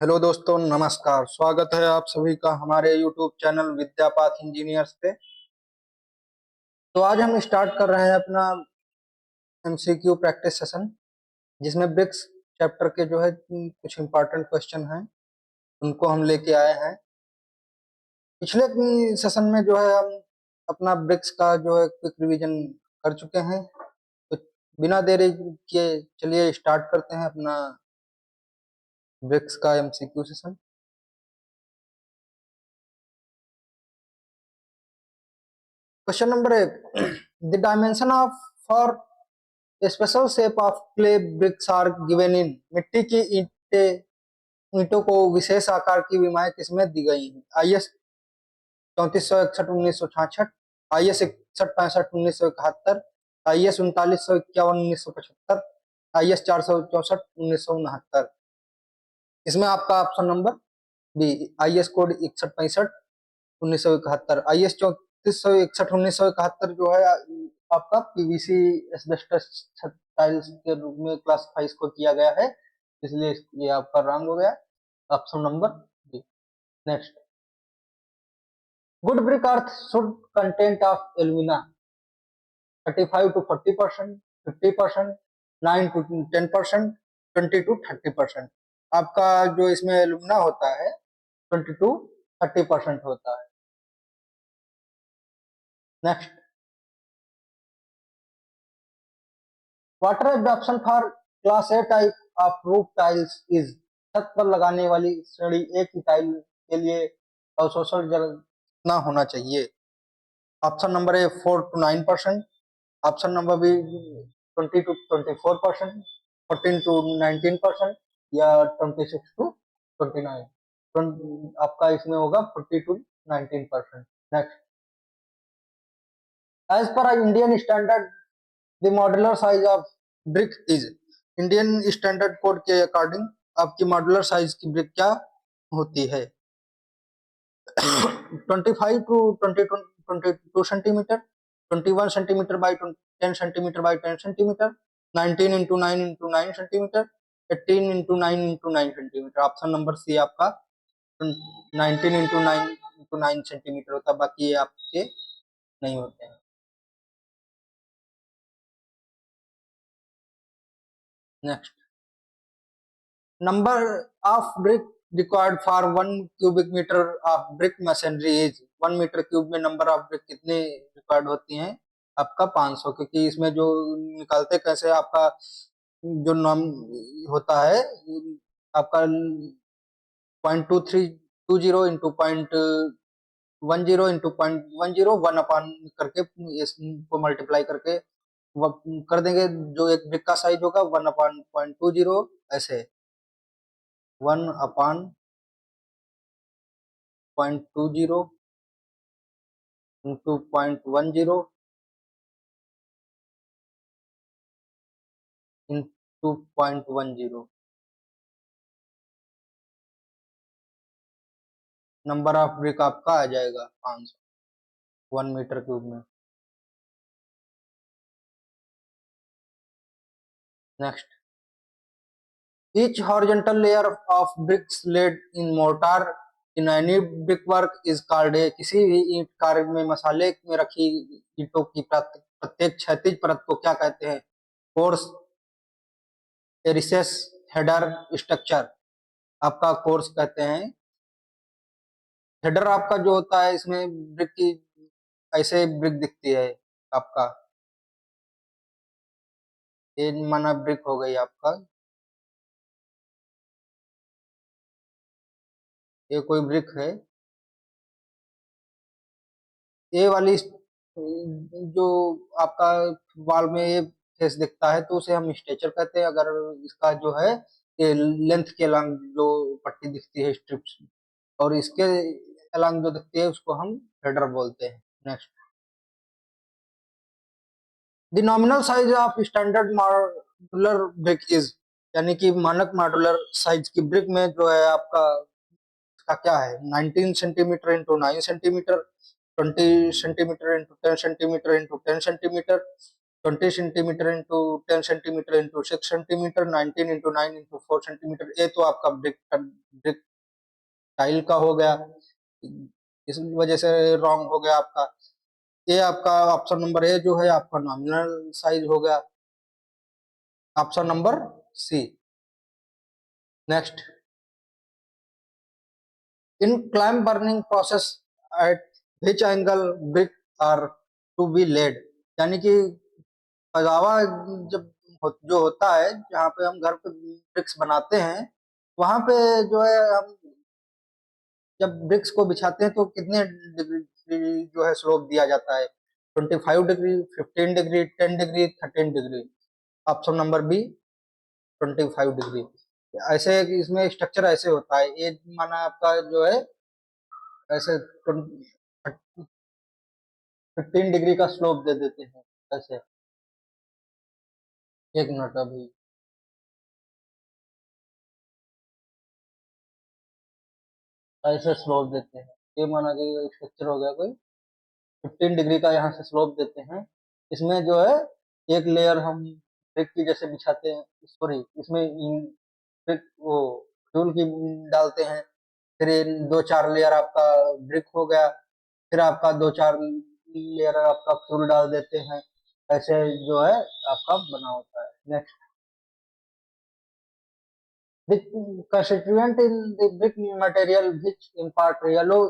Hello दोस्तों, नमस्कार। स्वागत है आप सभी का हमारे यूट्यूब चैनल विद्यापाथ इंजीनियर्स पे। तो आज हम स्टार्ट कर रहे हैं अपना एमसीक्यू प्रैक्टिस सेशन, जिसमें ब्रिक्स चैप्टर के जो है कुछ इंपॉर्टेंट क्वेश्चन हैं, उनको हम लेके आए हैं। पिछले सेशन में जो है हम अपना ब्रिक्स का जो है क्विक रिवीजन कर चुके हैं। तो बिना देरी किए चलिए स्टार्ट करते हैं अपना ब्रिक्स का MCQ session. Question number 1, the dimension of for special shape of clay bricks are given in. मिट्टी की ईंटों को विशेष आकार की विमाएं किसमें दी गई हैं? IS 3461 1966, IS 6165 1971, IS 3951 1975, IS 464 1969। इसमें आपका option number B, IS code 6165 1971। IS 3461 1971 जो है आपका पीवीसी एस्बेस्टस टाइल्स के रूप में क्लासिफाई इसको किया गया है, इसलिए ये आपका रॉन्ग हो गया, option number B. Next, good brick earth should content of alumina 35 to 40%, 50%, 9 to 10%, 20 to 30%। आपका जो इसमें एल्यूमिना होता है 20 to 30% होता है। Next, water absorption for class A type of roof tiles is. छत पर लगाने वाली श्रेणी ए की टाइल के लिए अवशोषण जल कितना होना चाहिए? Option number A 4 to 9%, option number B 20 to 24%, 14 to 19% या 26 to 29। आपका इसमें होगा 40 to 19%। Next, as per Indian standard the modular size of brick is. Indian standard code के अकॉर्डिंग आपकी मॉड्यूलर साइज की ब्रिक क्या होती है? 25 to 22 centimetre, 21 centimetre by 10 centimetre by 10 centimetre, 19 into 9 into 9 centimetre, 18 into 9 into 9 centimetre. Option number C आपका 19 into 9 into 9 centimetre होता है, बाकी ये आपके नहीं होते हैं। Next, number of brick required for 1 cubic metre of brick machinery is. 1 metre cube में नंबर ऑफ ब्रिक कितने रिक्वायर्ड होती हैं? आपका 500, क्योंकि इसमें जो निकालते कैसे आपका जो नॉम होता है आपका 0.2320 इंटू 0.10 इंटू 0.10 1 अपान करके इसको मल्टीप्लाई करके कर देंगे, जो एक ब्रिक का साइज होगा 1/0.20 ऐसे 1/0.20 into 0.10 into 0.10। Number of brick आपका आ जाएगा 500 1 मीटर क्यूब में। Next, each horizontal layer of bricks laid in mortar in any brickwork is called a। किसी भी ईंट कार्य में मसाले में रखी ईंटों की प्रत्येक क्षैतिज परत को क्या कहते हैं? Course, recess, header, structure. आपका कोर्स कहते हैं। हेडर आपका जो होता है इसमें ब्रिक की ऐसे ब्रिक दिखती है आपका, ये माना ब्रिक हो गई आपका, ये कोई ब्रिक है। ये वाली जो आपका वॉल में ये फेस दिखता है तो उसे हम स्ट्रेचर कहते हैं। अगर इसका जो है ये लेंथ के अलॉन्ग जो पट्टी दिखती है स्ट्रिप्स, और इसके अलॉन्ग जो दिखती है उसको हम हेडर बोलते हैं। Next, the nominal size of standard modular brick is. यानी कि मानक मॉड्यूलर साइज की ब्रिक में जो है आपका का क्या है? 19 centimetre into 9 centimetre, 20 centimetre into 10 centimetre into 10 centimetre, 20 centimetre into 10 centimetre into 6 centimetre, 19 into 9 into 4 centimetre. ये तो आपका ब्रिक टाइल का हो गया, इस वजह से रॉन्ग हो गया आपका। ये आपका ऑप्शन नंबर ए जो है आपका नॉमिनल साइज हो गया, option number C. Next, in clamp burning process at which angle brick are to be laid, यानी कि पगावा जब जो होता है जहाँ पे हम घर पे ब्रिक्स बनाते हैं, वहां पे जो है हम जब ब्रिक्स को बिछाते हैं तो कितने डिग्री जो है स्लोप दिया जाता है? 25 degree, 15 degree, 10 degree, 13 degree. Option number B 25 degree. ऐसे इसमें स्ट्रक्चर ऐसे होता है, ये माना आपका जो है ऐसे 15 डिग्री का स्लोप दे देते हैं ऐसे। एक मिनट अभी, ऐसे स्लोप देते हैं, ये माना कि स्ट्रक्चर हो गया कोई, 15 डिग्री का यहाँ से स्लोप देते हैं। इसमें जो है एक लेयर हम ब्रिक की जैसे बिछाते हैं, सॉरी इसमें ब्रिक वो फ्यूल की डालते हैं, फिर ये 2-4 लेयर आपका ब्रिक हो गया, फिर आपका 2-4 लेयर आपका फ्यूल डाल देते हैं, ऐसे जो है आपका बना होता है। Next, the constituent in the brick material which impart yellow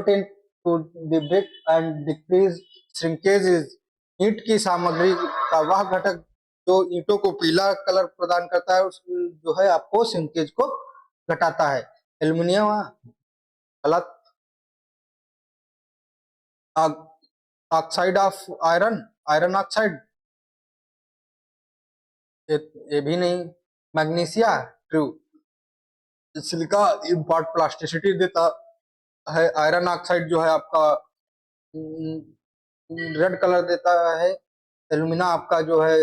tint to the brick and decrease shrinkage is, ईंट की सामग्री का वह घटक जो ईंटों को पीला कलर प्रदान करता है, उस जो है आपको श्रिंकेज को घटाता है। एल्यूमिनियम गलत, oxide of iron, iron oxide, ये भी नहीं। Magnesia true, silica impart plasticity देता है। आयरन ऑक्साइड जो है आपका रेड कलर देता है। एल्यूमिना आपका जो है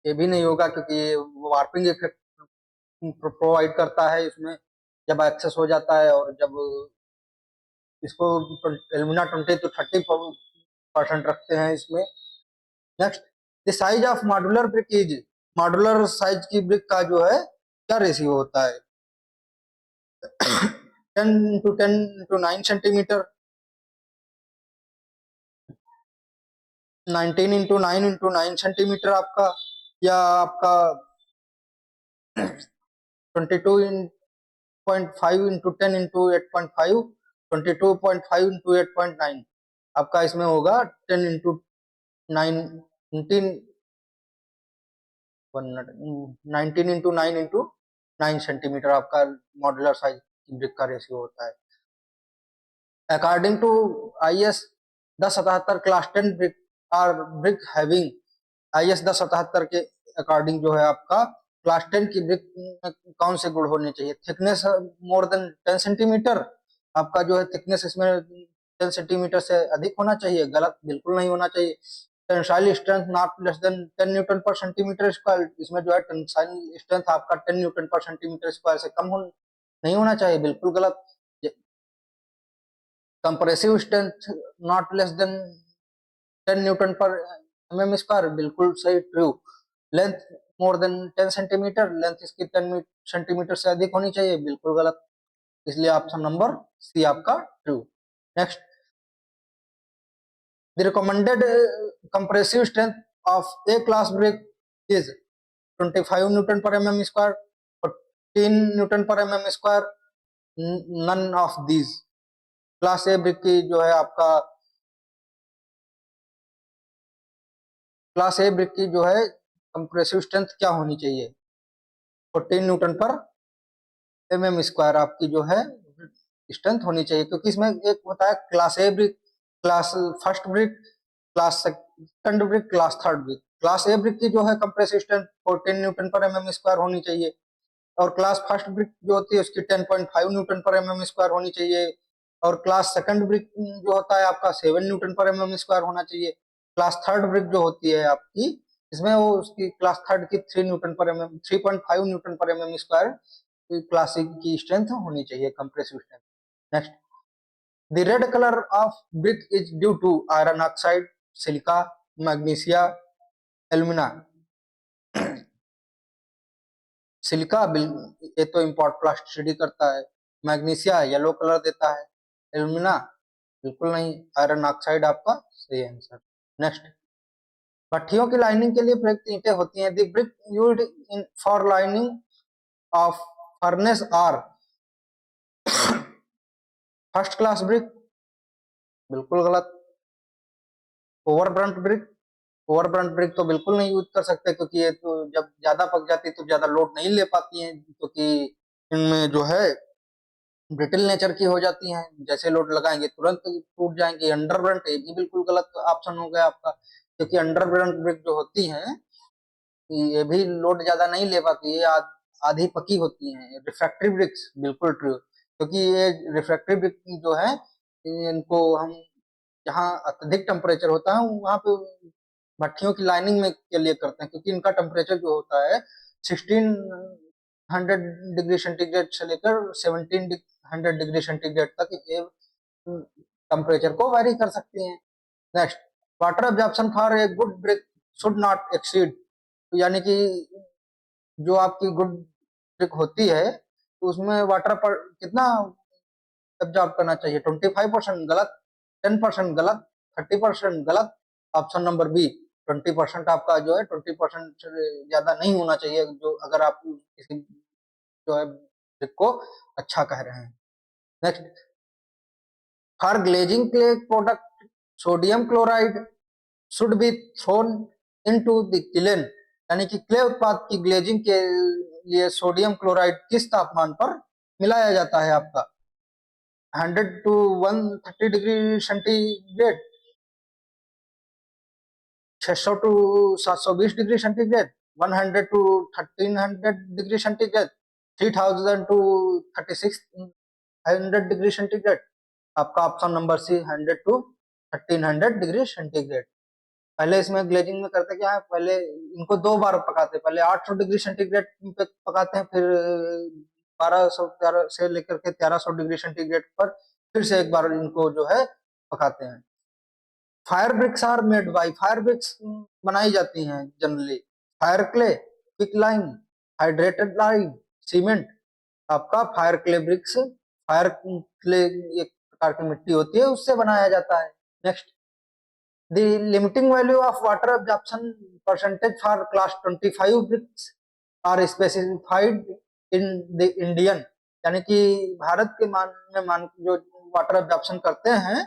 ये भी नहीं होगा, क्योंकि ये वार्पिंग इफेक्ट प्रोवाइड करता है इसमें जब एक्सेस हो जाता है, और जब इसको एल्यूमिना 20 to 30% रखते हैं इसमें। Next, the size of modular brick is, modular size की ब्रिक का जो है क्या रेशियो होता है? 10 into 10 into 9 centimetre, 19 into 9 into 9 centimetre आपका, या आपका 22.5 into 10 into 8.5, 22.5 into 8.9, आपका इसमें होगा 19 into 9 into 9 सेंटीमीटर आपका मॉड्यूलर साइज ब्रिक का रेशियो होता है। According to IS 1077 class 10 brick are brick having, IS 1077 के अकॉर्डिंग जो है आपका क्लास 10 की ब्रिक में कौन से गुण होने चाहिए? थिकनेस मोर देन 10 सेंटीमीटर, आपका जो है थिकनेस इसमें 10 सेंटीमीटर से अधिक होना चाहिए। गलत, बिल्कुल नहीं होना चाहिए। Tensile strength not less than 10 Newton पर सेंटीमीटर स्क्वायर, इसमें जो है टेंसाइल स्ट्रेंथ आपका 10 न्यूटन पर सेंटीमीटर स्क्वायर से कम नहीं होना चाहिए, बिल्कुल गलत। Compressive strength not less than 10 Newton per mm square, बिल्कुल सही, true. Length more than 10 centimetre, length इसकी 10 सेंटीमीटर से अधिक होनी चाहिए, बिल्कुल गलत, इसलिए ऑप्शन नंबर सी आपका true. Next, the recommended compressive strength of a class brick is 25 newton per mm square, 14 newton per mm square, none of these. Class A brick की जो है आपका क्लास ए ब्रिक की जो है compressive strength क्या होनी चाहिए? 14 न्यूटन पर mm स्क्वायर आपकी जो है स्ट्रेंथ होनी चाहिए, क्योंकि इसमें एक होता है class A brick, class first brick, class second brick, class third brick. Class A brick की जो है compressive strength 14 newton per mm square होनी चाहिए, और क्लास फर्स्ट ब्रिक जो होती है उसकी 10.5 न्यूटन पर mm स्क्वायर होनी चाहिए, और क्लास सेकंड ब्रिक जो होता है आपका 7 न्यूटन पर mm स्क्वायर होना चाहिए। क्लास थर्ड ब्रिक जो होती है आपकी, इसमें वो उसकी क्लास थर्ड की 3.5 newton per mm square class की स्ट्रेंथ होनी चाहिए, compressive strength. Next, the red colour of brick is due to iron oxide, silica, magnesia, alumina. Silica ये तो इम्पोर्ट प्लास्टिसिटी करता है, मैग्नीशिया येलो कलर देता है, एल्यूमिना बिल्कुल नहीं, आयरन ऑक्साइड आपका सही आंसर। नेक्स्ट, भट्टियों की लाइनिंग के लिए प्रयुक्त ईंटें होती हैं। The brick used in for lining of furnace are first class brick, बिल्कुल गलत। ओवरब्रंट ब्रिक, ओवरब्रंट ब्रिक तो बिल्कुल नहीं यूज कर सकते, क्योंकि ये तो जब ज्यादा पक जाती है तो ज्यादा लोड नहीं ले पाती हैं, क्योंकि इनमें जो है ब्रिटिल नेचर की हो जाती हैं, जैसे लोड लगाएंगे तुरंत टूट जाएंगे। अंडरब्रंट, ये भी बिल्कुल गलत ऑप्शन हो गया आपका, क्योंकि अंडरब्रंट ब्रिक जो होती हैं ये भी लोड ज्यादा नहीं ले पाती है, आधी पकी होती हैं। रिफ्रैक्टरी ब्रिक्स, बिल्कुल ट्रू, क्योंकि ये रिफ्रैक्टरी ब्रिक जो है इनको हम जहाँ अत्यधिक टेम्परेचर होता है वहां पे भट्टियों की लाइनिंग में के लिए करते हैं, क्योंकि इनका टेम्परेचर जो होता है 1600 डिग्री सेंटीग्रेड से लेकर 1700 डिग्री सेंटीग्रेड तक ये टेम्परेचर को वेरी कर सकती हैं। Next, water absorption for a good brick should not exceed, यानी कि जो आपकी गुड ब्रिक होती है तो उसमें वाटर पर कितना एब्जॉर्ब करना चाहिए? 25% गलत, 10% गलत, 30% गलत। ऑप्शन नंबर बी 20% आपका जो है 20% से ज्यादा नहीं होना चाहिए, जो अगर आप किसी जो है ब्रिक को अच्छा कह रहे हैं। Next, for glazing clay product sodium chloride should be thrown into the kiln, यानी कि क्ले उत्पाद की ग्लेजिंग के लिए सोडियम क्लोराइड किस तापमान पर मिलाया जाता है आपका? 100 to 130 degree centigrade, 600 to 720 degree centigrade, 100 to 1300 degree centigrade, 3000 to 3600 degree centigrade. आपका option number C 100 to 1300 degree centigrade. पहले इसमें ग्लेजिंग में करते क्या है, पहले इनको 2 बार पकाते हैं, पहले 800 डिग्री सेंटीग्रेड पे पकाते हैं, फिर 1200 से लेकर के 1300 डिग्री सेंटीग्रेड पर फिर से एक बार इनको जो है पकाते हैं। Fire bricks are made by, fire bricks बनाई जाती हैं generally fire clay, quick lime, hydrated lime, cement. आपका fire clay bricks, fire clay एक प्रकार की मिट्टी होती है उससे बनाया जाता है। Next, the limiting value of water absorption percentage for class 25 bricks are specified in the Indian, यानी कि भारत के मान जो वाटर एब्जॉर्प्शन करते हैं,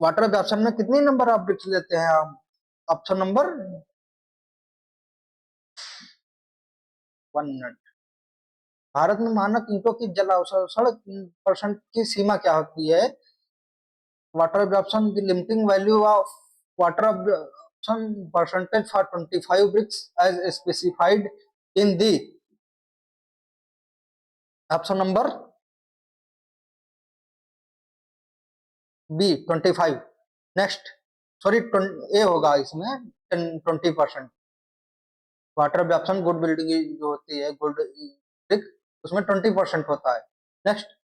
वाटर एब्जॉर्प्शन में कितनी नंबर ऑफ ब्रिक्स लेते हैं आप? Option number 1 minute. भारत में मानक ईंटों की जल अवशोषण परसेंट की सीमा क्या होती है? water absorption, the limiting value of water absorption percentage for 25 bricks as specified in the option number B 25। Next, sorry A होगा इसमें 20%। वाटर एब्जॉर्प्शन गुड बिल्डिंग जो होती है गुड ब्रिक उसमें 20% होता है। Next,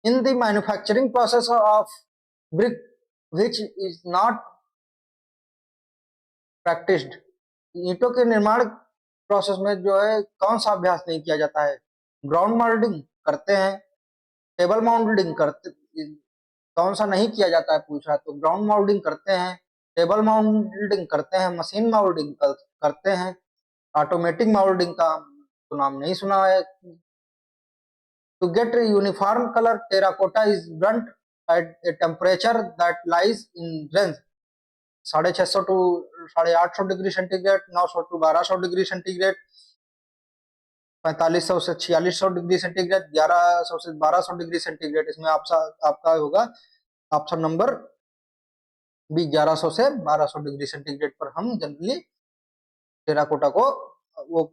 in the manufacturing process of brick which is not practiced, ईंटों के निर्माण प्रोसेस में जो है कौन सा अभ्यास नहीं किया जाता है? ग्राउंड मोल्डिंग करते हैं, टेबल मोल्डिंग करते, कौन सा नहीं किया जाता है पूछ रहा, तो ग्राउंड मोल्डिंग करते हैं, टेबल मोल्डिंग करते हैं, मशीन मोल्डिंग करते हैं, ऑटोमेटिक मोल्डिंग का तो नाम नहीं सुना है। To get a uniform color, terracotta is burnt at a temperature that lies in range 650 to 850 degree centigrade, 900 to 1200 degree centigrade, 4500 से 4600 डिग्री सेंटीग्रेड, 1100 से 1200 डिग्री सेंटीग्रेड। इसमें आपका होगा ऑप्शन नंबर बी 1100 से 1200 डिग्री सेंटीग्रेड पर हम जनरली टेराकोटा को वो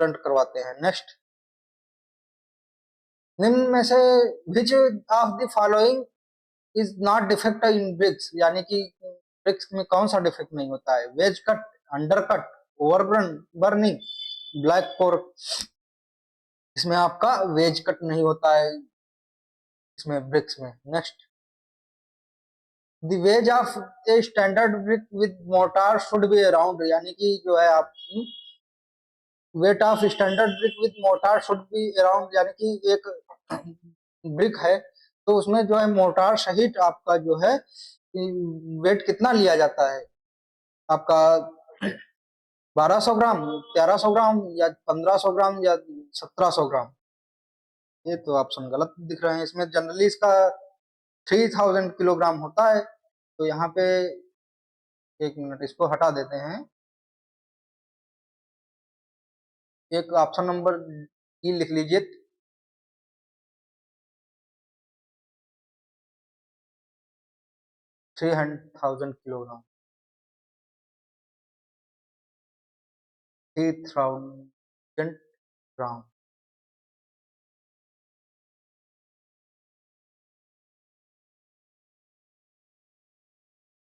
ब्रंट करवाते हैं। नेक्स्ट, निम्न में से which of the following is not defect in bricks, यानी कि ब्रिक्स में कौन सा डिफेक्ट नहीं होता है? Wedge cut, under cut, overburn burning, black pork. इसमें आपका वेज कट नहीं होता है इसमें ब्रिक्स में। Next, the ways of a standard brick with mortar should be around, यानी कि जो है आप weight of standard brick with mortar should be around, यानी कि एक ब्रिक है तो उसमें जो है मोर्टार सहित आपका जो है वेट कितना लिया जाता है आपका, 1200 ग्राम, 1300 ग्राम, या 1500 ग्राम, या 1700 ग्राम। ये तो ऑप्शन गलत दिख रहे हैं, इसमें जनरली इसका 3000 किलोग्राम होता है। तो यहाँ पे एक मिनट इसको हटा देते हैं, एक ऑप्शन नंबर ई लिख लीजिए, 3000 kilogram, 3000 gram.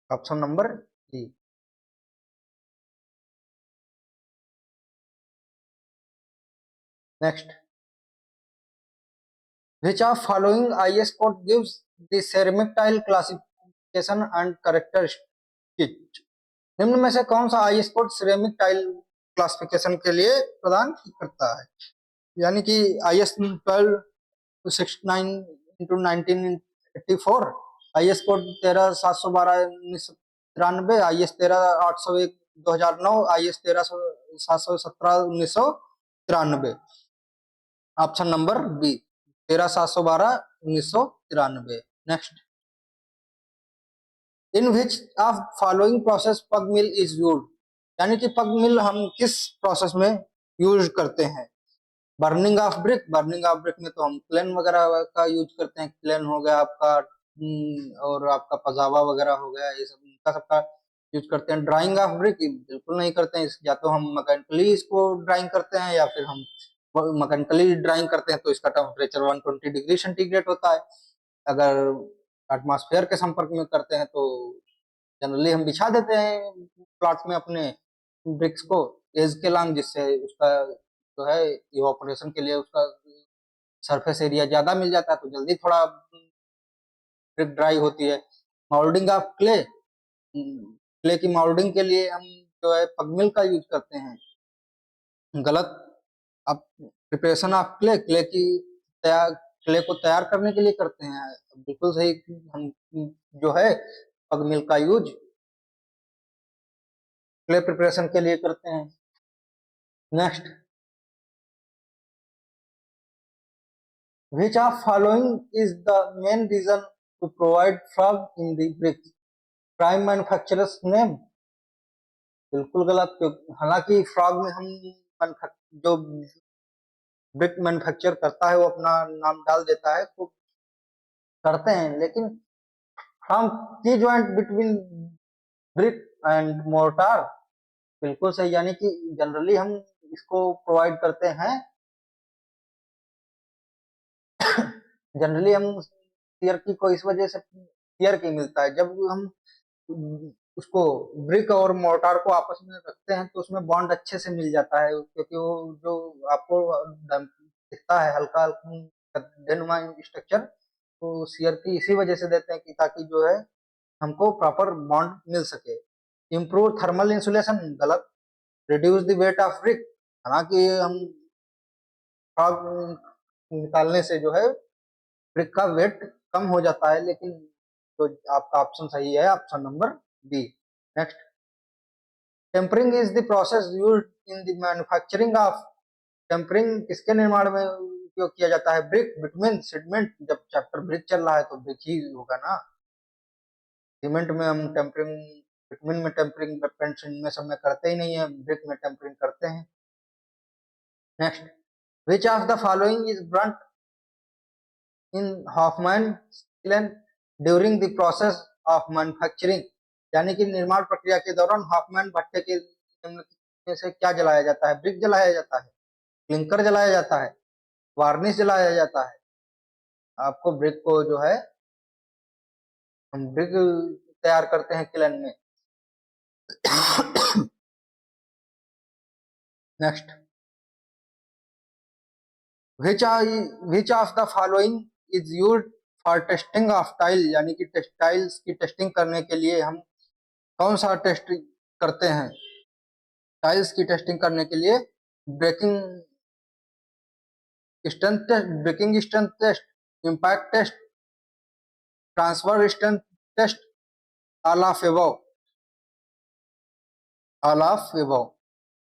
Option number E. Next, which of following IS code gives the ceramic tile classification and characteristic? निम्न में से कौन सा IS code ceramic tile classification के लिए प्रदान करता है? यानी कि IS 1269/1984, IS code 13/712/1993, IS 13/801/2009, IS 13/717/1993। Option number B, 13/712/1993। Next, in which of following process pug mill is use, यानी कि पग मिल हम किस प्रोसेस में यूज करते हैं? Burning of brick, burning of brick में तो हम क्लेन वगैरह का यूज करते हैं, क्लेन हो गया आपका, और आपका पजावा वगैरह हो गया, ये सब इनका सबका यूज करते हैं। ड्राइंग ऑफ ब्रिक बिल्कुल नहीं करते हैं, या तो हम मैकेनिकली इसको ड्राइंग करते हैं, या फिर हम मैकेनिकली ड्राइंग करते हैं तो इसका टेम्परेचर 120 डिग्री सेंटीग्रेड होता है। अगर एटमॉस्फेयर के संपर्क में करते हैं तो जनरली हम बिछा देते हैं प्लॉट में अपने ब्रिक्स को एज के लॉन्ग, जिससे उसका जो है इवापोरेशन के लिए उसका सरफेस एरिया ज्यादा मिल जाता है, तो जल्दी थोड़ा ब्रिक ड्राई होती है। मोल्डिंग ऑफ क्ले, क्ले की मोल्डिंग के लिए हम जो है पगमिल का यूज करते हैं। गलत। अब प्रिपरेशन ऑफ क्ले, क्ले की तैयार, क्ले को तैयार करने के लिए करते हैं, बिल्कुल सही। हम जो है पगमिल का यूज क्ले प्रिपरेशन के लिए करते हैं। Next, which of following is the main reason to provide frog in the bricks? Prime manufacturers name, बिल्कुल गलत। हालांकि फ्रॉग में हम जो ब्रिक मैन्युफैक्चर करता है वो अपना नाम डाल देता है, तो करते हैं, लेकिन हम की joint between brick and mortar, बिल्कुल सही। यानी कि जनरली हम इसको प्रोवाइड करते हैं, जनरली हम टीयर की को इस वजह से टीयर की मिलता है, जब हम उसको ब्रिक और मोर्टार को आपस में रखते हैं तो उसमें बॉन्ड अच्छे से मिल जाता है, क्योंकि वो जो आपको दिखता है हल्का गड्ढेनुमा स्ट्रक्चर, तो सीयर की इसी वजह से देते हैं कि ताकि जो है हमको प्रॉपर बॉन्ड मिल सके। इम्प्रूव थर्मल इंसुलेशन, गलत। Reduce the weight of brick, हालांकि हम फ्रॉग निकालने से जो है ब्रिक का वेट कम हो जाता है, लेकिन तो आपका ऑप्शन सही है, option number B. Next, tempering is the process used in the manufacturing of, tempering किसके निर्माण में उपयोग किया जाता है? Brick, bitumen, cement. जब चैप्टर ब्रिक चल रहा है तो ब्रिक ही होगा ना। सीमेंट में हम टेम्परिंग, बिटुमेन में टेम्परिंग, पेंट्स इनमें सब में करते ही नहीं है, ब्रिक में टेम्परिंग करते हैं। Next, which of the following is burnt in Hoffmann kiln during the process of manufacturing, यानी कि निर्माण प्रक्रिया के दौरान हॉफमैन भट्टे के में से क्या जलाया जाता है? ब्रिक जलाया जाता है, क्लिंकर जलाया जाता है, वार्निश जलाया जाता है? आपको ब्रिक को जो है हम ब्रिक तैयार करते हैं क्लेन में। Next, which of the following is used for testing of tile यानी कि टेक्सटाइल्स की टेस्टिंग करने के लिए हम कौन सा टेस्ट करते हैं? टाइल्स की टेस्टिंग करने के लिए breaking strength test, breaking strength test, impact test, transfer strength test, all of above, all of above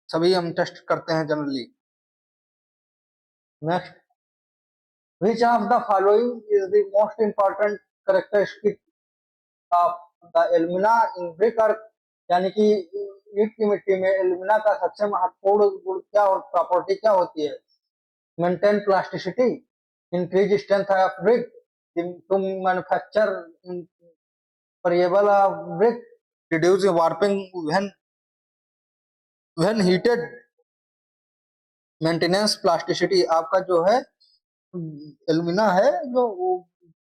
सभी हम टेस्ट करते हैं generally. Next, which of the following is the most important characteristic of the alumina in brick earth? यानी कि ईंट की मिट्टी में एल्यूमिना का सबसे महत्वपूर्ण गुण क्या और प्रॉपर्टी क्या होती है? Maintain plasticity, increase strength of brick, to manufacture permeable of brick, reduce warping when heated, maintenance plasticity. आपका जो है एल्यूमिना है जो वो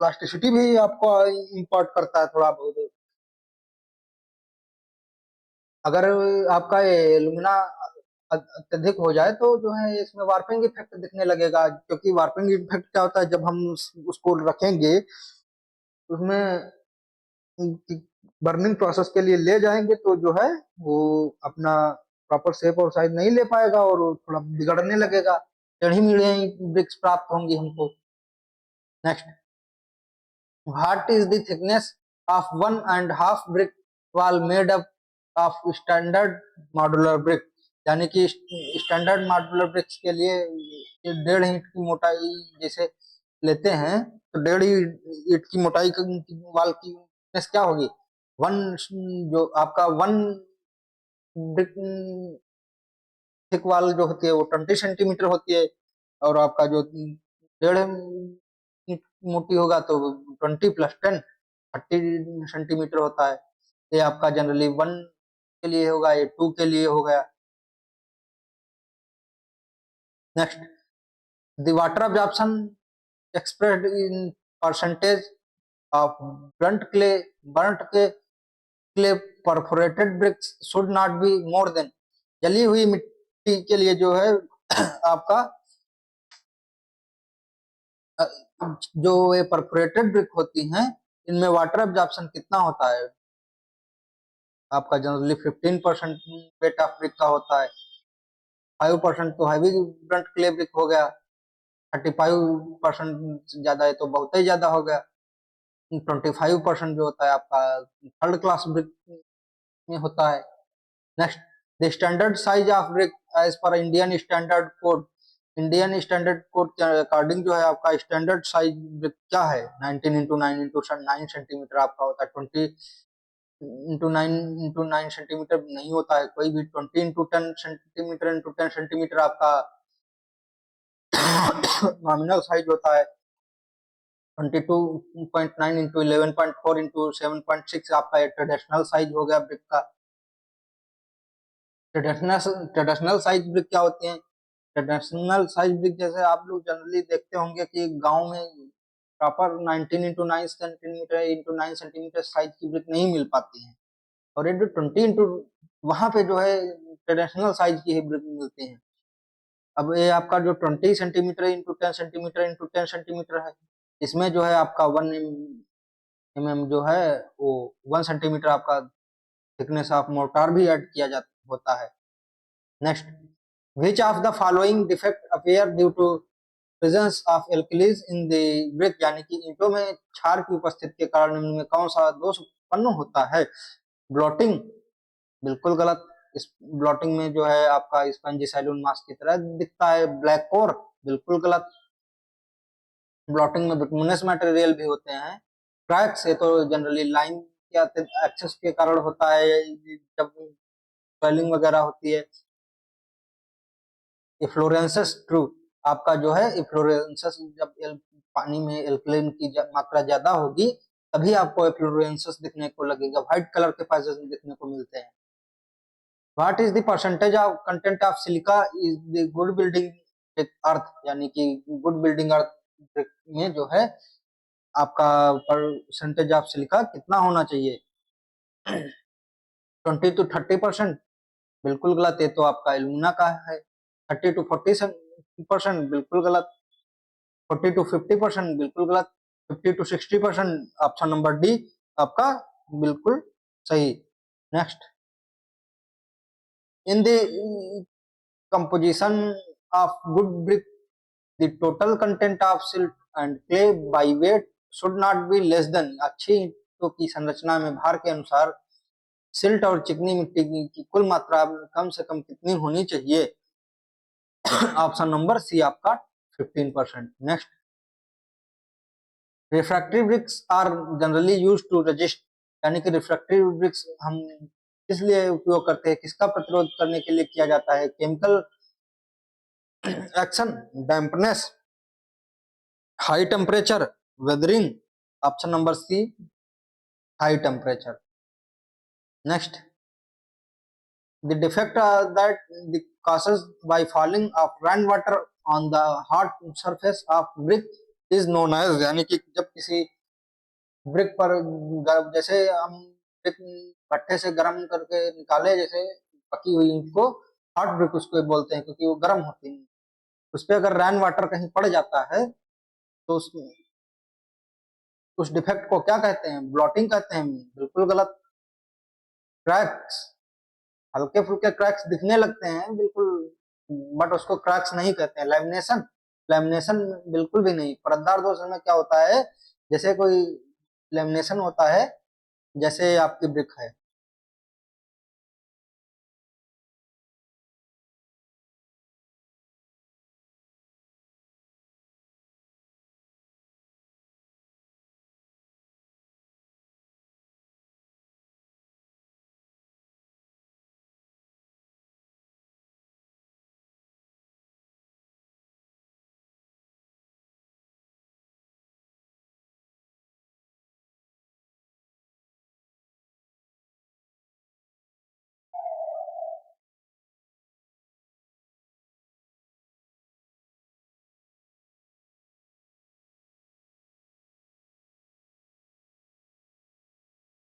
प्लास्टिसिटी भी आपको इम्पोर्ट करता है थोड़ा बहुत। अगर आपका एल्यूमिना अत्यधिक हो जाए तो जो है इसमें वार्पिंग इफेक्ट दिखने लगेगा, क्योंकि वार्पिंग इफेक्ट क्या होता है, जब हम उसको रखेंगे उसमें बर्निंग प्रोसेस के लिए ले जाएंगे तो जो है वो अपना प्रॉपर शेप और साइज नहीं ले पाएगा और वो थोड़ा बिगड़ने लगेगा, टेढ़ी मेढ़ी ब्रिक्स प्राप्त होंगी हमको। Next, what is the thickness of 1.5 brick wall made up of standard modular brick? यानी कि स्टैंडर्ड मॉड्यूलर ब्रिक्स के लिए 1.5 इंच की मोटाई जैसे लेते हैं तो 1.5 इंच की मोटाई वाल की thickness क्या होगी? वन, जो आपका 1 ब्रिक थिक वाल जो होती है वो 20 सेंटीमीटर होती है, और आपका जो 1.5 इंच मोटी होगा तो 20 + 10 30 सेंटीमीटर होता है। ये आपका जनरली 1 के लिए होगा, ये 2 के लिए हो गया। Next, the water absorption expressed in percentage of burnt clay perforated bricks should not be more than. जली हुई मिट्टी के लिए जो है आपका जो ये परफोरेटेड ब्रिक होती हैं इनमें वाटर एब्जॉर्प्शन कितना होता है? आपका जनरली 15% वेट ऑफ ब्रिक का होता है, 5% तो हैवी ब्रंट क्ले ब्रिक हो गया, 35% ज्यादा है तो बहुत ही ज्यादा हो गया, 25% जो होता है आपका थर्ड क्लास ब्रिक में होता है। Next, the standard size of brick as per Indian standard code. Indian standard code के अकॉर्डिंग जो है आपका स्टैंडर्ड साइज ब्रिक क्या है? 19 × 9 × 9 सेंटीमीटर आपका होता है, 20 × 9 सेंटीमीटर नहीं होता है कोई भी, 20 × 10 सेंटीमीटर × 10 सेंटीमीटर आपका नॉमिनल साइज होता है, 22.9 × 11.4 × 7.6 आपका ट्रेडिशनल साइज हो गया ब्रिक का। ट्रेडिशनल साइज ब्रिक क्या होते हैं? ट्रेडिशनल साइज ब्रिक जैसे आप लोग जनरली देखते होंगे कि गांव में प्रॉपर 19 × 9 सेंटीमीटर × 9 सेंटीमीटर साइज की ब्रिक नहीं मिल पाती है, और ये जो 20 इंटू वहां पे जो है ट्रेडिशनल साइज की ही ब्रिक मिलती है। अब ये आपका जो 20 सेंटीमीटर × 10 सेंटीमीटर × 10 सेंटीमीटर है, इसमें जो है आपका 1 mm जो है वो 1 सेंटीमीटर आपका थिकनेस ऑफ मोर्टार भी ऐड किया जाता होता है। Next, which of the following defect appear due to presence of alkalis in the brick? यानी कि ईंटों में क्षार की उपस्थिति के कारण इनमें कौन सा दोष उत्पन्न होता है? ब्लॉटिंग, बिल्कुल गलत। इस ब्लॉटिंग में जो है आपका स्पंजिसाइलोन मास की तरह दिखता है। ब्लैक कोर, बिल्कुल गलत। ब्लॉटिंग में बिटुमिनस मटेरियल भी होते हैं। क्रैक्स, ये तो जनरली लाइन या एक्सेस के कारण होता है जब स्वेलिंग वगैरह होती है। इफ्लोरेंसेस, ट्रू, आपका जो है इफ्लोरेंसेस जब पानी में एल्कलाइन की मात्रा ज्यादा होगी तभी आपको इफ्लोरेंसेस दिखने को लगेगा, व्हाइट कलर के पैसेज में दिखने को मिलते हैं। What is the percentage of content of silica is the good building earth? यानी कि गुड बिल्डिंग अर्थ में जो है आपका परसेंटेज ऑफ सिलिका कितना होना चाहिए? 20 to 30%, बिल्कुल गलत। ये तो आपका एल्यूमिना का है। 30 to 40%, बिल्कुल गलत। 40 to 50%, बिल्कुल गलत। 50 to 60%, ऑप्शन नंबर डी आपका बिल्कुल सही। Next, in the composition of good brick, the total content of silt and clay by weight should not be less than, अच्छी ईंटों की संरचना में भार के अनुसार सिल्ट और चिकनी मिट्टी की कुल मात्रा कम से कम कितनी होनी चाहिए? ऑप्शन नंबर सी आपका 15%। Next, refractive bricks are generally use to resist, यानी कि रिफ्रैक्टिव ब्रिक्स हम किस लिए उपयोग करते हैं, किसका प्रतिरोध करने के लिए किया जाता है? Chemical action, dampness, high temperature, weathering, option number C high temperature. Next, the defect that the causes by falling of rainwater on the hot surface of brick is known as, यानी कि जब किसी ब्रिक पर जैसे हम brick भट्टे से गर्म करके निकाले, जैसे पकी हुई ईंट को हॉट ब्रिक उसको बोलते हैं क्योंकि वो गर्म होती है। उस पर अगर रेन वाटर कहीं पड़ जाता है तो उस डिफेक्ट को क्या कहते हैं? ब्लॉटिंग कहते हैं। बिल्कुल गलत। क्रैक्स, हल्के फुल्के क्रैक्स दिखने लगते हैं बिल्कुल, बट उसको क्रैक्स नहीं कहते हैं। लैमिनेशन, लैमिनेशन बिल्कुल भी नहीं। परतदार दोष में क्या होता है, जैसे कोई लैमिनेशन होता है, जैसे आपकी ब्रिक है।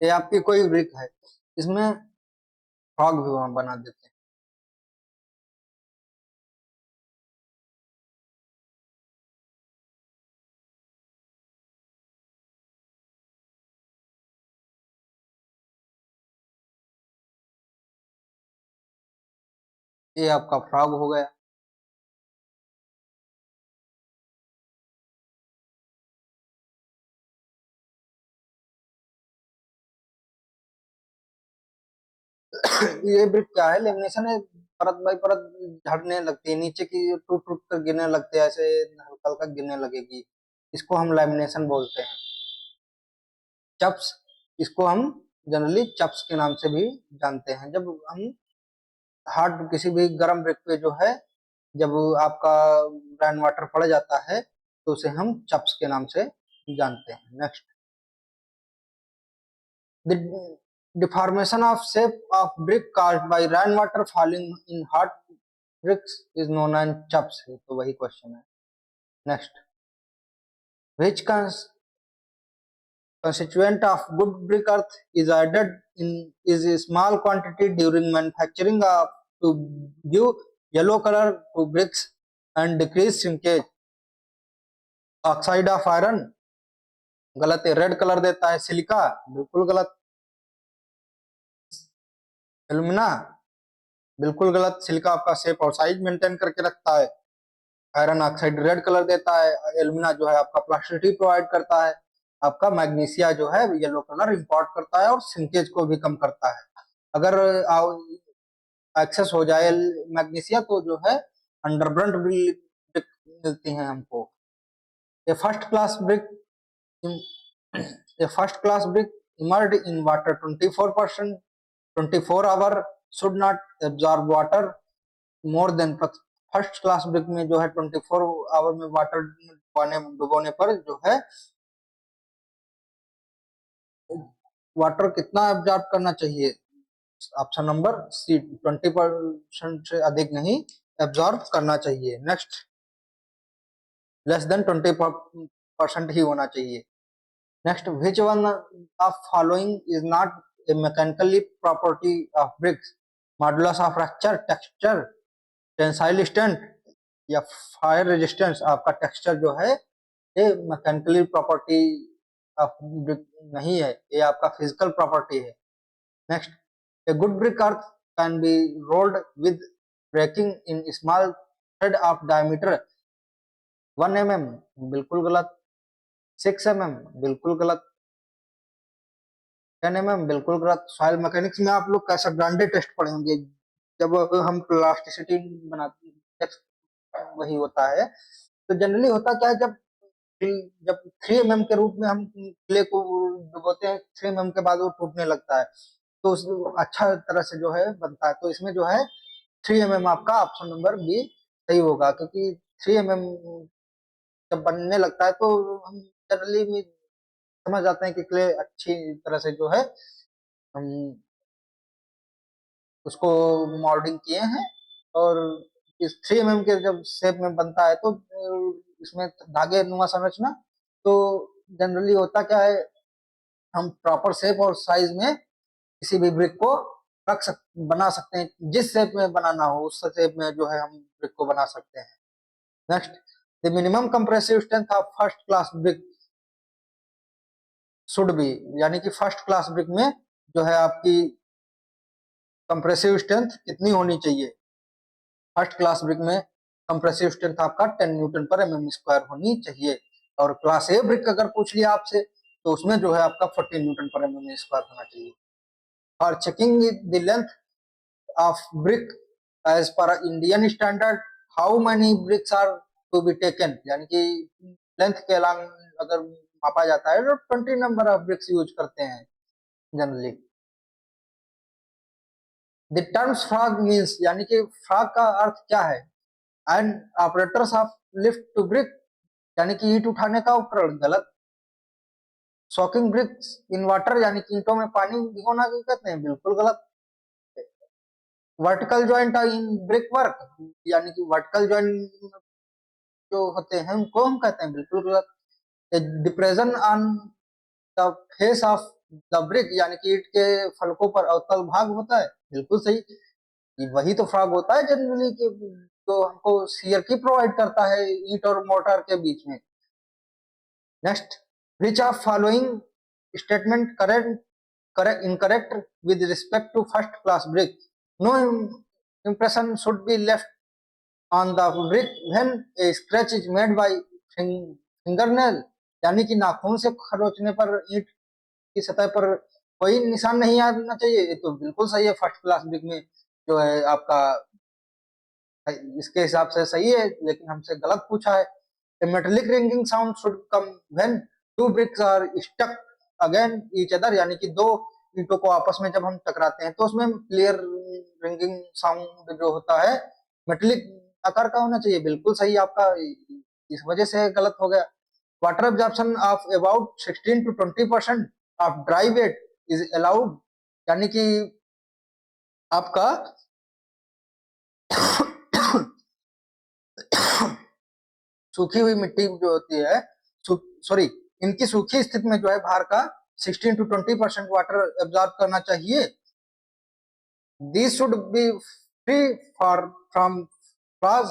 ये आपकी कोई ब्रिक है, इसमें फ्रॉग भी वहां बना देते हैं। ये आपका फ्रॉग हो गया। ये ब्रिक क्या है? लेमिनेशन है, परत बाई परत झड़ने लगती है, नीचे की टूट टूट कर गिरने लगते हैं, ऐसे हल्का हल्का गिरने लगेगी। इसको हम लैमिनेशन बोलते हैं। चप्स, इसको हम जनरली चप्स के नाम से भी जानते हैं। जब हम हार्ड किसी भी गर्म ब्रिक पे जो है, जब आपका रेन वाटर पड़ जाता है तो उसे हम चप्स के नाम से जानते हैं। Next, the deformation of shape of brick caused by rainwater falling in hot bricks is known as chaps, तो वही क्वेश्चन है। Next, which constituent of good brick earth is added in is a small quantity during manufacturing of to give yellow color to bricks and decrease shrinkage? Oxide of iron, गलत है। Red colour देता है silica, बिल्कुल गलत। Alumina, बिल्कुल गलत। Silica आपका shape और साइज मेंटेन करके रखता है। आयरन ऑक्साइड रेड कलर देता है। एल्यूमिना जो है आपका प्लास्टिसिटी प्रोवाइड करता है। आपका मैग्नीशिया जो है येलो कलर इंपोर्ट करता है और सिंकेज को भी कम करता है। अगर एक्सेस हो जाए मैग्नीशिया तो जो है अंडरब्रंट भी मिलती हैं हमको। A first class brick a first class brick immersed in water 24% 24 hour should not absorb water more than, first class brick में जो है 24 आवर में वाटर डुबोने पर जो है वाटर कितना एब्जॉर्ब करना चाहिए? ऑप्शन नंबर सी 20% से अधिक नहीं एब्जॉर्ब करना चाहिए। नेक्स्ट, लेस देन 20% ही होना चाहिए। Next, which one of following is not a mechanically property of bricks? Modulus of fracture, texture, tensile strength या फायर रेजिस्टेंस? आपका टेक्सचर जो है ये मैकेनिकली प्रॉपर्टी ऑफ ब्रिक नहीं है, ये आपका फिजिकल प्रॉपर्टी है। Next, a good brick earth can be rolled with breaking in small thread of diameter 1 mm, बिल्कुल गलत। 6 mm, बिल्कुल गलत। 10 mm, बिल्कुल गलत। सॉइल मैकेनिक्स में आप लोग कैसा ग्रांडे टेस्ट पढ़ेंगे जब हम प्लास्टिसिटी बनाते हैं, वही होता है। तो जनरली होता क्या है, जब 3 mm के रूप में हम क्ले को डुबोते हैं, 3 mm के बाद वो टूटने लगता है, तो अच्छा तरह से जो है बनता है। तो इसमें जो है 3 mm आपका ऑप्शन नंबर बी सही होगा, क्योंकि 3 mm जब बनने लगता है तो हम जनरली समझ जाते हैं कि क्ले अच्छी तरह से जो है हम उसको मॉल्डिंग किए हैं। और इस 3 mm के जब शेप में बनता है तो इसमें धागे नुमा संरचना, तो जनरली होता क्या है, हम प्रॉपर शेप और साइज में किसी भी ब्रिक को बना सकते हैं। जिस शेप में बनाना हो उस शेप में जो है हम ब्रिक को बना सकते हैं। Next, the minimum compressive strength of first class brick should be, यानी कि फर्स्ट क्लास ब्रिक में जो है आपकी कंप्रेसिव स्ट्रेंथ कितनी होनी चाहिए। फर्स्ट क्लास ब्रिक में कंप्रेसिव स्ट्रेंथ आपका 10 न्यूटन पर mm स्क्वायर होनी चाहिए। और क्लास ए ब्रिक अगर पूछ लिया आपसे तो उसमें जो है आपका 14 न्यूटन पर mm स्क्वायर होना चाहिए। और checking the length of brick as per Indian standard, how many bricks are to be taken, यानी कि लेंथ के अलावा अगर मापा जाता है तो 20 नंबर ऑफ ब्रिक्स यूज करते हैं generally. The terms frog means, यानी कि फ्रॉग का अर्थ क्या है, and operators of lift to brick, यानी कि ईंट उठाने का उपकरण, गलत। सॉकिंग ब्रिक्स इन वाटर, यानी कि ईंटों में पानी भिगोना भी कहते हैं, बिल्कुल गलत। वर्टिकल जॉइंट इन ब्रिक वर्क, यानी कि वर्टिकल जॉइंट जो होते हैं उनको हम कहते हैं, बिल्कुल गलत। Depression on the face of the brick, यानी कि ईंट के फलकों पर अवतल भाग होता है, बिल्कुल सही। वही तो फ्रॉग होता है जनरली कि जो हमको शियर की प्रोवाइड करता है ईंट और मोर्टार के बीच में। Next, which of following statement correct incorrect with respect to first class brick, no impression should be left on the brick when a scratch is made by fingernail, यानी कि नाखून से खरोचने पर ईंट की सतह पर कोई निशान नहीं आना चाहिए। ये तो बिल्कुल सही है, फर्स्ट क्लास ब्रिक में जो है आपका इसके हिसाब से सही है, लेकिन हमसे गलत पूछा है। A metallic ringing sound should come when two bricks are stuck against each other, यानी कि दो ईंटों को आपस में जब हम टकराते हैं तो उसमें क्लियर रिंगिंग साउंड जो होता है मेटेलिक आकार का होना चाहिए, बिल्कुल सही आपका, इस वजह से गलत हो गया। Water absorption of about 16 to 20% of dry weight is allowed, यानी कि आपका सूखी हुई मिट्टी जो होती है, सॉरी, इनकी सूखी स्थिति में जो है भार का 16 to 20% वाटर एब्जॉर्ब करना चाहिए। This should be free for from flaws,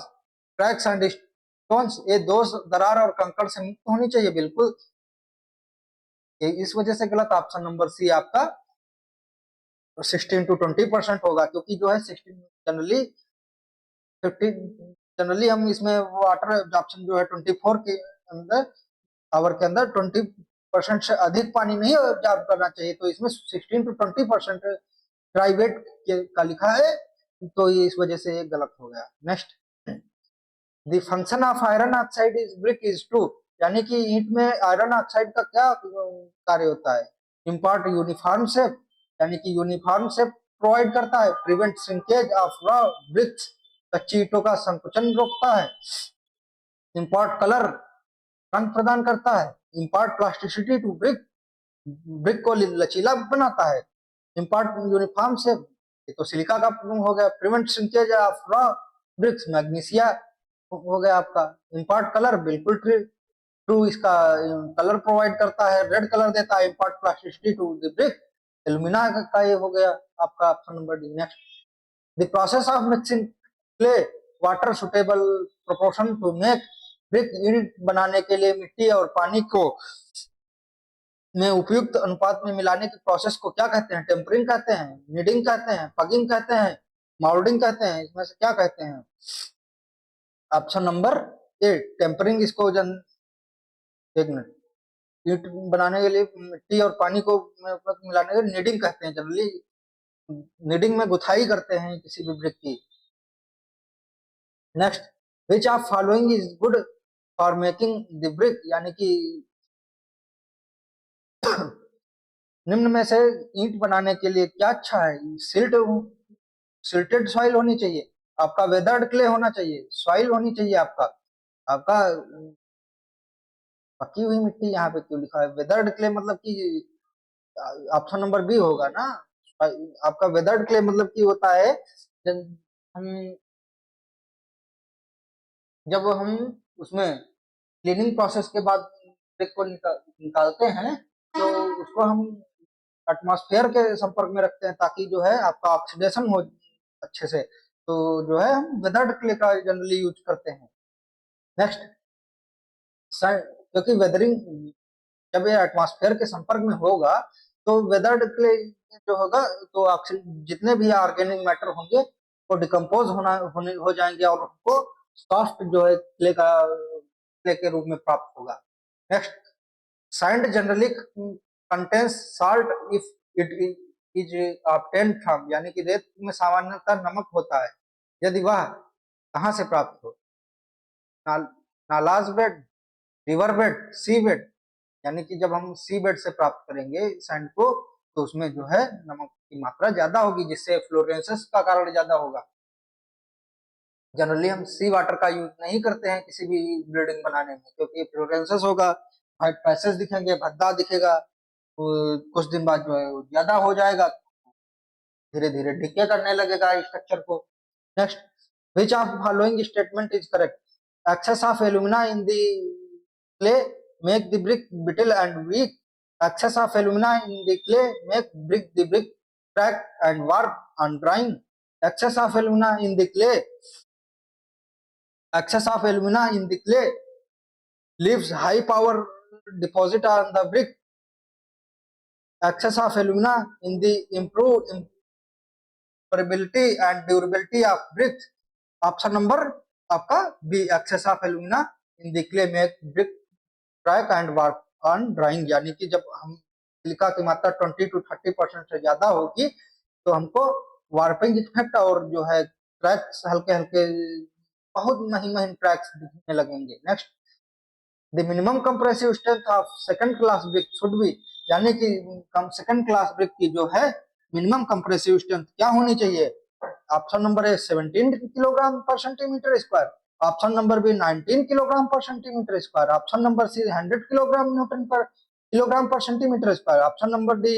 cracks and stones, ये दोष, दरार और कंकड़ से मुक्त होनी चाहिए, बिल्कुल। इस वजह से गलत, ऑप्शन नंबर सी आपका 16 to 20% होगा, क्योंकि जो है 16 जनरली 15 जनरली हम इसमें वाटर एब्जॉर्प्शन जो है 24 के अंदर आवर के अंदर 20% से अधिक पानी नहीं एब्जॉर्ब करना चाहिए, तो इसमें 16 to 20% ड्राई वेट का लिखा है, तो ये इस वजह से ये गलत हो गया। Next, the function of iron oxide is brick is to, यानी कि ईंट में आयरन ऑक्साइड का क्या कार्य होता है, इम्पार्ट यूनिफॉर्म शेप, यानी कि यूनिफॉर्म शेप प्रोवाइड करता है, prevent shrinkage of raw bricks, कच्ची ईंटों का संकुचन रोकता है, इम्पार्ट कलर, रंग प्रदान करता है, impart plasticity to brick, brick को लचीला बनाता है, इम्पार्ट यूनिफॉर्म शेप, ये तो सिलिका का हो गया, prevent shrinkage of raw bricks, magnesia हो गया आपका, इम्पार्ट कलर, बिल्कुल ट्रू, इसका कलर प्रोवाइड करता है, रेड कलर देता है, impart plasticity to the brick, alumina का ये हो गया आपका option number D. Next, the process of mixing clay water suitable proportion to make brick ईंट बनाने के लिए मिट्टी और पानी को में उपयुक्त अनुपात में मिलाने की प्रोसेस को क्या कहते हैं? टेम्परिंग कहते हैं, नीडिंग कहते हैं, पगिंग कहते हैं, माउल्डिंग कहते हैं। इसमें से क्या कहते हैं? Option number A tempering. इसको एक मिनट, ईंट बनाने के लिए मिट्टी और पानी को मिलाने के लिए नीडिंग कहते हैं। जनरली नीडिंग में गुथाई करते हैं किसी भी ब्रिक की। Next, which of following is good for making the brick, यानी कि निम्न में से ईंट बनाने के लिए क्या अच्छा है? सिल्टेड सॉइल होनी चाहिए आपका, वेदर्ड क्ले होना चाहिए, सॉइल होनी चाहिए आपका आपका पकी हुई मिट्टी। यहाँ पे क्यों लिखा है वेदर्ड क्ले? मतलब कि ऑप्शन नंबर बी होगा ना। आपका वेदर्ड क्ले मतलब कि होता है हम जब हम उसमें क्लीनिंग प्रोसेस के बाद ब्रिक को निकालते हैं तो उसको हम एटमॉस्फेयर के संपर्क में रखते हैं ताकि जो है आपका ऑक्सीडेशन हो अच्छे से। तो जो है हम वेदर्ड क्ले का जनरली यूज करते हैं। नेक्स्ट, क्योंकि वेदरिंग जब ये एटमॉस्फेयर के संपर्क में होगा तो वेदर्ड क्ले जो होगा तो जितने भी ऑर्गेनिक मैटर होंगे वो डिकम्पोज हो जाएंगे और उनको सॉफ्ट जो है क्ले के रूप में प्राप्त होगा। Next, sand generally contains salt if it is obtained from, यानी कि रेत में सामान्यतः नमक होता है यदि वह कहाँ से प्राप्त हो? नालाज बेड, रिवर बेड, सी बेड। यानी कि जब हम सी बेड से प्राप्त करेंगे सैंड को तो उसमें जो है नमक की मात्रा ज्यादा होगी जिससे फ्लोरेंसेस का कारण ज्यादा होगा। जनरली हम सी वाटर का यूज नहीं करते हैं किसी भी बिल्डिंग बनाने में क्योंकि फ्लोरेंसेस होगा, व्हाइट पैसेज दिखेंगे, भद्दा दिखेगा, कुछ दिन बाद जो है ज्यादा हो जाएगा, धीरे धीरे डिके करने लगेगा स्ट्रक्चर को। Next, which of following statement is correct? Excess of alumina in the clay make the brick brittle and weak. Excess of alumina in the clay make the brick crack and warp on drying. Excess of alumina in the clay, excess of alumina in the clay leaves high power deposit on the brick. Excess of alumina in the improve impermeability and durability of bricks. Option number आपका B, excess of alumina in the clay make brick crack and warp on drying. यानी कि जब हम silica की मात्रा 20 to 30% से ज्यादा होगी तो हमको वार्पिंग इफेक्ट और जो है क्रैक्स हल्के हल्के बहुत महीन महीन क्रैक्स दिखने लगेंगे। Next, the minimum compressive strength of second class brick should be, यानी कि सेकंड क्लास ब्रिक की जो है मिनिमम कंप्रेसिव स्ट्रेंथ क्या होनी चाहिए? Option number A 17 kilogram per centimetre square, option number B 19 kilogram per centimetre square, option number C 100 kilogram per centimetre square, option number D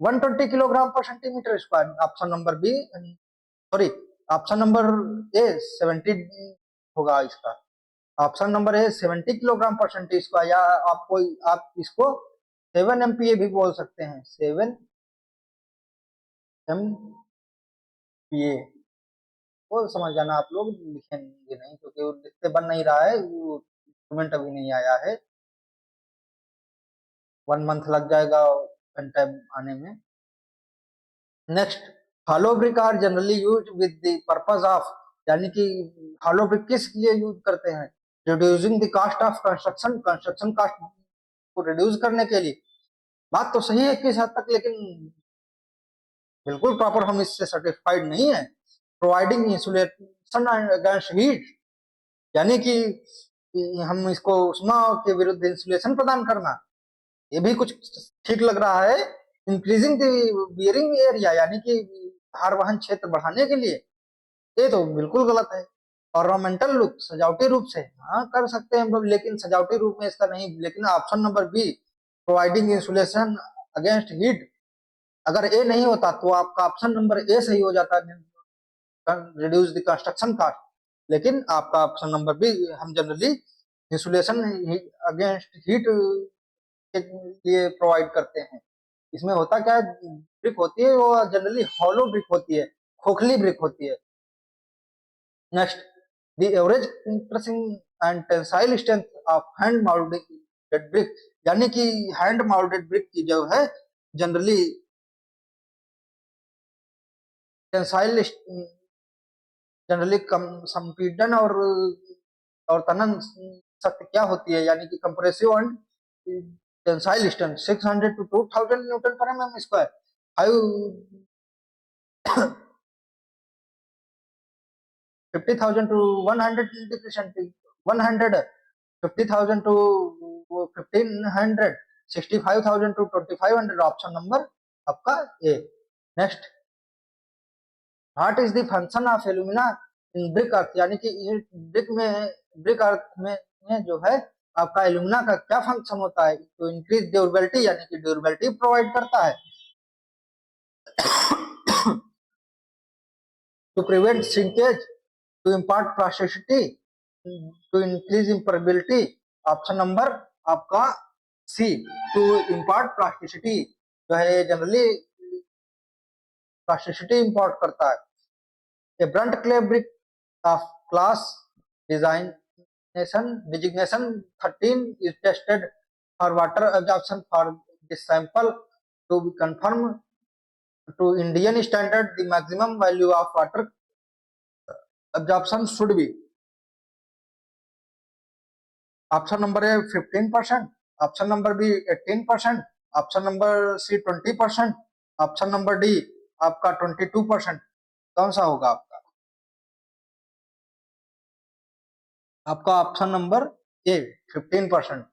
120 kilogram per centimetre square, option number B sorry option number A 70 होगा इसका। Option number A 70 kilogram per centimetre square, या आप इसको 7 MPa भी बोल सकते हैं, 7 MPa वो समझ जाना आप लोग, लिखेंगे नहीं क्योंकि वो लिखते बन नहीं रहा है, वो इंस्ट्रूमेंट अभी नहीं आया है, 1 मंथ लग जाएगा टाइम आने में। Next, hollow brick are generally use with the purpose of, यानी कि हॉलो ब्रिक किस लिए यूज करते हैं? Reducing the cost of construction, construction cost को रिड्यूस करने के लिए। बात तो सही है किस हद तक, लेकिन बिल्कुल प्रॉपर हम इससे सेटिस्फाइड नहीं है। प्रोवाइडिंग इंसुलेशन अगेंस्ट हीट, यानी कि हम इसको उष्मा के विरुद्ध इंसुलेशन प्रदान करना, ये भी कुछ ठीक लग रहा है। इंक्रीजिंग द बियरिंग एरिया, यानी कि भार वहन क्षेत्र बढ़ाने के लिए, ये तो बिल्कुल गलत है। ऑर्नामेंटल लुक, सजावटी रूप से हाँ कर सकते हैं लेकिन सजावटी रूप में इसका नहीं। लेकिन option number B providing insulation against heat, अगर ए नहीं होता तो आपका ऑप्शन नंबर ए सही हो जाता, रिड्यूस द कंस्ट्रक्शन कॉस्ट। लेकिन आपका ऑप्शन नंबर बी, हम जनरली इंसुलेशन अगेंस्ट हीट के लिए प्रोवाइड करते हैं। इसमें होता क्या है, ब्रिक होती है वो जनरली हॉलो ब्रिक होती है, खोखली ब्रिक होती है। Next, the average compressing and tensile strength of hand moulded brick, यानी कि हैंड माउल्टेड ब्रिक की जो है जनरली टेंसाइल जनरली कम संपीड़न और तनन शक्ति क्या होती है, यानी कि compressive and tensile strength 600 to 2000 newton per mm square, 50,000 to 100 degree centigrade, 100 50,000 to 1500, 65,000 to 2500, option number आपका A. Next, what is the function of alumina in brick earth, यानी कि ब्रिक अर्थ में जो है आपका एल्यूमिना का क्या फंक्शन होता है? तो इंक्रीज ड्यूरेबिलिटी, यानी कि ड्यूरेबिलिटी प्रोवाइड करता है, to prevent shrinkage, to impart plasticity, to increase impermeability, option number आपका सी, टू इम्पार्ट प्लास्टिसिटी, जो है जनरली प्लास्टिसिटी इंपोर्ट करता है। A burnt clay brick of class designation 13 is tested for water absorption for this sample to be confirm to Indian standard the maximum value of water absorption should be, option number A 15%, option number B 18%, option number C 20%, option number D आपका 22%, कौन सा होगा आपका? आपका option number A 15%।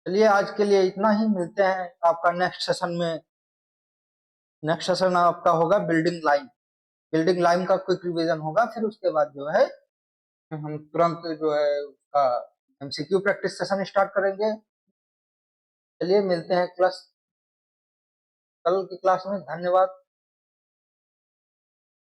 चलिए आज के लिए इतना ही, मिलते हैं आपका नेक्स्ट सेशन में। नेक्स्ट सेशन आपका होगा बिल्डिंग लाइन, बिल्डिंग लाइन का क्विक रिवीजन होगा, फिर उसके बाद जो है हम तुरंत जो है उसका एमसीक्यू प्रैक्टिस सेशन स्टार्ट करेंगे। चलिए मिलते हैं कल की क्लास में, धन्यवाद।